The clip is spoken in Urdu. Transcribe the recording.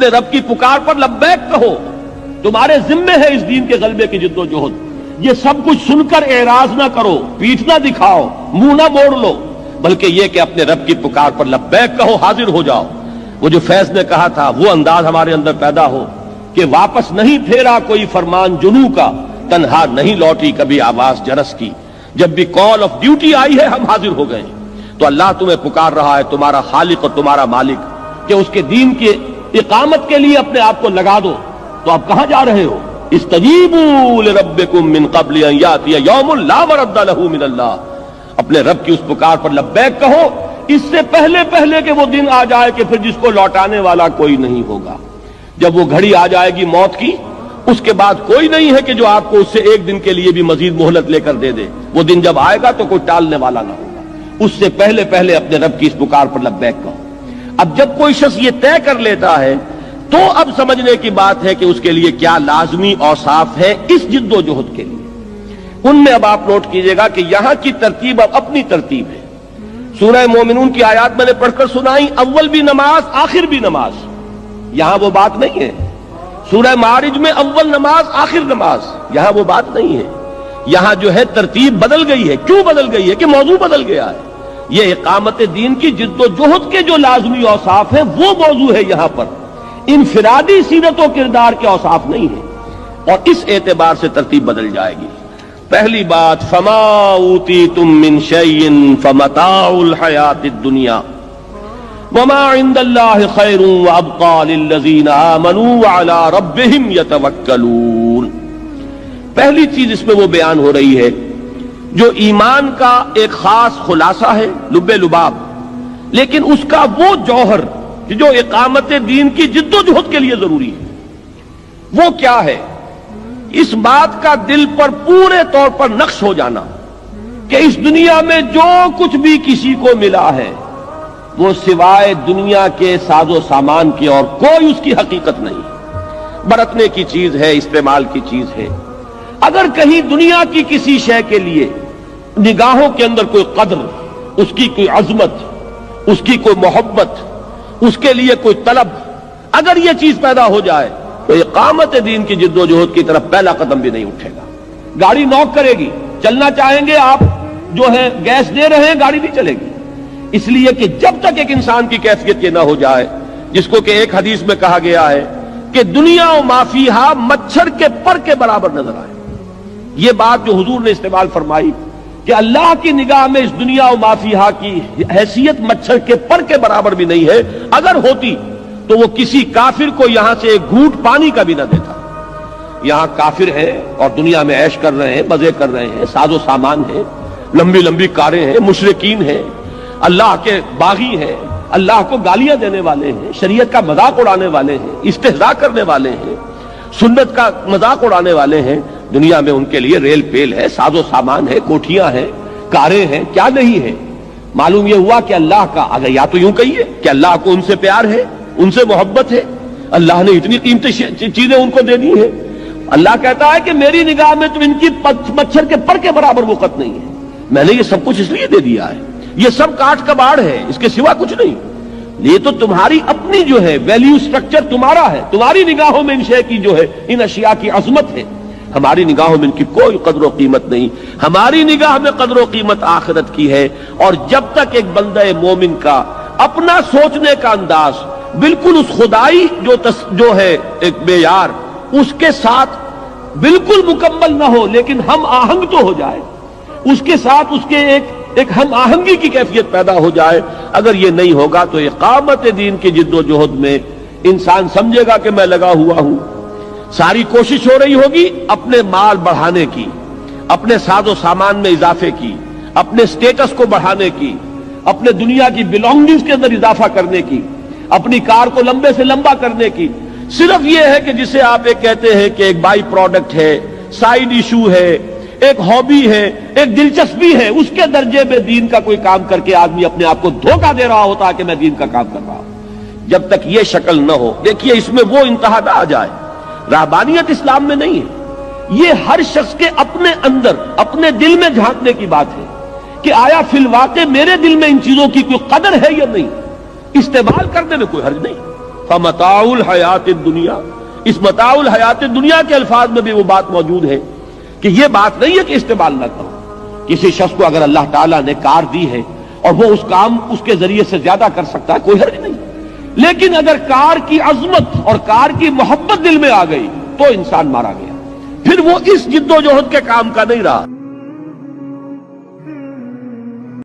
اپنے رب کی پکار پر لبیک کہو، تمہارے ذمے ہے اس دین کے غلبے کی جد و جہد۔ یہ سب کچھ سن کر اعراض نہ کرو، پیٹھ نہ دکھاؤ، منہ نہ موڑ لو، بلکہ یہ کہ اپنے رب کی پکار پر لبیک کہو، حاضر ہو جاؤ۔ وہ جو فیض نے کہا تھا وہ انداز ہمارے اندر پیدا ہو کہ واپس نہیں پھیرا کوئی فرمان جنوں کا، تنہا نہیں لوٹی کبھی آواز جرس کی، جب بھی کال آف ڈیوٹی آئی ہے ہم حاضر ہو گئے۔ تو اللہ تمہیں پکار رہا ہے، تمہارا خالق اور تمہارا مالک، کہ اس کے دین کی اقامت کے لیے اپنے آپ کو لگا دو۔ تو آپ کہاں جا رہے ہو؟ استجیبوا لربکم من قبل ان یاتی یوم لا مرد لہ من اللہ، اپنے رب کی اس پکار پر لبیک کہو اس سے پہلے کہ وہ دن آ جائے کہ پھر جس کو لوٹانے والا کوئی نہیں ہوگا۔ جب وہ گھڑی آ جائے گی موت کی، اس کے بعد کوئی نہیں ہے کہ جو آپ کو اس سے ایک دن کے لیے بھی مزید مہلت لے کر دے دے۔ وہ دن جب آئے گا تو کوئی ٹالنے والا نہ ہوگا۔ اس سے پہلے اپنے رب کی اس پکار پر لبیک کہو۔ اب جب کوئی شخص یہ طے کر لیتا ہے تو اب سمجھنے کی بات ہے کہ اس کے لیے کیا لازمی اوصاف ہے اس جد و جہد کے لیے۔ ان میں اب آپ نوٹ کیجئے گا کہ یہاں کی ترتیب اب اپنی ترتیب ہے۔ سورہ مومنون کی آیات میں نے پڑھ کر سنائی، اول بھی نماز آخر بھی نماز، یہاں وہ بات نہیں ہے۔ سورہ معارج میں اول نماز آخر نماز، یہاں وہ بات نہیں ہے۔ یہاں جو ہے ترتیب بدل گئی ہے۔ کیوں بدل گئی ہے؟ کہ موضوع بدل گیا ہے۔ یہ اقامت دین کی جد و جہد کے جو لازمی اوصاف ہیں وہ موضوع ہے یہاں پر، انفرادی سیرت و کردار کے اوصاف نہیں ہیں، اور اس اعتبار سے ترتیب بدل جائے گی۔ پہلی بات، فما اوتیتم من شیء فمتاع الحیات الدنیا وما عند اللہ خیر وابقى للذین آمنوا وعلی ربہم یتوکلون۔ پہلی چیز اس میں وہ بیان ہو رہی ہے جو ایمان کا ایک خاص خلاصہ ہے، لب لباب، لیکن اس کا وہ جوہر جو اقامت دین کی جد و جہد کے لیے ضروری ہے، وہ کیا ہے؟ اس بات کا دل پر پورے طور پر نقش ہو جانا کہ اس دنیا میں جو کچھ بھی کسی کو ملا ہے وہ سوائے دنیا کے ساز و سامان کے اور کوئی اس کی حقیقت نہیں، برتنے کی چیز ہے، استعمال کی چیز ہے۔ اگر کہیں دنیا کی کسی شے کے لیے نگاہوں کے اندر کوئی قدر، اس کی کوئی عظمت، اس کی کوئی محبت، اس کے لیے کوئی طلب، اگر یہ چیز پیدا ہو جائے تو اقامت دین کی جد و جہد کی طرف پہلا قدم بھی نہیں اٹھے گا۔ گاڑی نوک کرے گی، چلنا چاہیں گے آپ جو ہے گیس دے رہے ہیں، گاڑی نہیں چلے گی، اس لیے کہ جب تک ایک انسان کی کیفیت یہ نہ ہو جائے، جس کو کہ ایک حدیث میں کہا گیا ہے کہ دنیا و ما فیہا مچھر کے پر کے برابر نظر آئے۔ یہ بات جو حضور نے استعمال فرمائی کہ اللہ کی نگاہ میں اس دنیا و ما فیہا کی حیثیت مچھر کے پر کے برابر بھی نہیں ہے، اگر ہوتی تو وہ کسی کافر کو یہاں سے ایک گھونٹ پانی کا بھی نہ دیتا۔ یہاں کافر ہے اور دنیا میں عیش کر رہے ہیں، مزے کر رہے ہیں، ساز و سامان ہے، لمبی لمبی کاریں ہیں، مشرکین ہیں، اللہ کے باغی ہیں، اللہ کو گالیاں دینے والے ہیں، شریعت کا مذاق اڑانے والے ہیں، استہزاء کرنے والے ہیں، سنت کا مذاق اڑانے والے ہیں۔ دنیا میں ان کے لیے ریل پیل ہے، ساز و سامان ہے، کوٹھیاں ہیں، کاریں ہیں، کیا نہیں ہے۔ معلوم یہ ہوا کہ اللہ کا، اگر یا تو یوں کہیے کہ اللہ کو ان سے پیار ہے، ان سے محبت ہے، اللہ نے اتنی قیمتی چیزیں ان کو دے دی ہیں۔ اللہ کہتا ہے کہ میری نگاہ میں تو ان کی مچھر کے پر کے برابر وقت نہیں ہے، میں نے یہ سب کچھ اس لیے دے دیا ہے، یہ سب کاٹ کباڑ ہے، اس کے سوا کچھ نہیں۔ یہ تو تمہاری اپنی جو ہے ویلیو سٹرکچر تمہارا ہے، تمہاری نگاہوں میں ان شے کی جو ہے ان اشیاء کی عظمت ہے، ہماری نگاہوں میں ان کی کوئی قدر و قیمت نہیں۔ ہماری نگاہ میں قدر و قیمت آخرت کی ہے۔ اور جب تک ایک بندہ مومن کا اپنا سوچنے کا انداز بالکل اس خدائی جو ہے ایک معیار اس کے ساتھ بالکل مکمل نہ ہو، لیکن ہم آہنگ تو ہو جائے، اس کے ساتھ اس کے ایک ہم آہنگی کی کیفیت پیدا ہو جائے، اگر یہ نہیں ہوگا تو اقامت دین کی جد و جہد میں انسان سمجھے گا کہ میں لگا ہوا ہوں، ساری کوشش ہو رہی ہوگی اپنے مال بڑھانے کی، اپنے ساز و سامان میں اضافے کی، اپنے سٹیٹس کو بڑھانے کی، اپنے دنیا کی بلونگنگز کے اندر اضافہ کرنے کی، اپنی کار کو لمبے سے لمبا کرنے کی۔ صرف یہ ہے کہ جسے آپ ایک کہتے ہیں کہ ایک بائی پروڈکٹ ہے، سائیڈ ایشو ہے، ایک ہابی ہے، ایک دلچسپی ہے، اس کے درجے میں دین کا کوئی کام کر کے آدمی اپنے آپ کو دھوکہ دے رہا ہوتا ہے کہ میں دین کا کام کر رہا ہوں۔ جب تک یہ شکل نہ ہو، دیکھیے اس میں وہ انتہا نہ آ جائے، رہبانیت اسلام میں نہیں ہے، یہ ہر شخص کے اپنے اندر اپنے دل میں جھانکنے کی بات ہے کہ آیا فی الواقع میرے دل میں ان چیزوں کی کوئی قدر ہے یا نہیں، استعمال کرنے میں کوئی حرج نہیں، فمتاع الحیات الدنیا، اس متاع الحیات دنیا کے الفاظ میں بھی وہ بات موجود ہے کہ یہ بات نہیں ہے کہ استعمال نہ کرو. کسی شخص کو اگر اللہ تعالیٰ نے کار دی ہے اور وہ اس کام اس کے ذریعے سے زیادہ کر سکتا ہے، کوئی حرج نہیں. لیکن اگر کار کی عظمت اور کار کی محبت دل میں آ گئی تو انسان مارا گیا، پھر وہ اس جد و جہد کے کام کا نہیں رہا.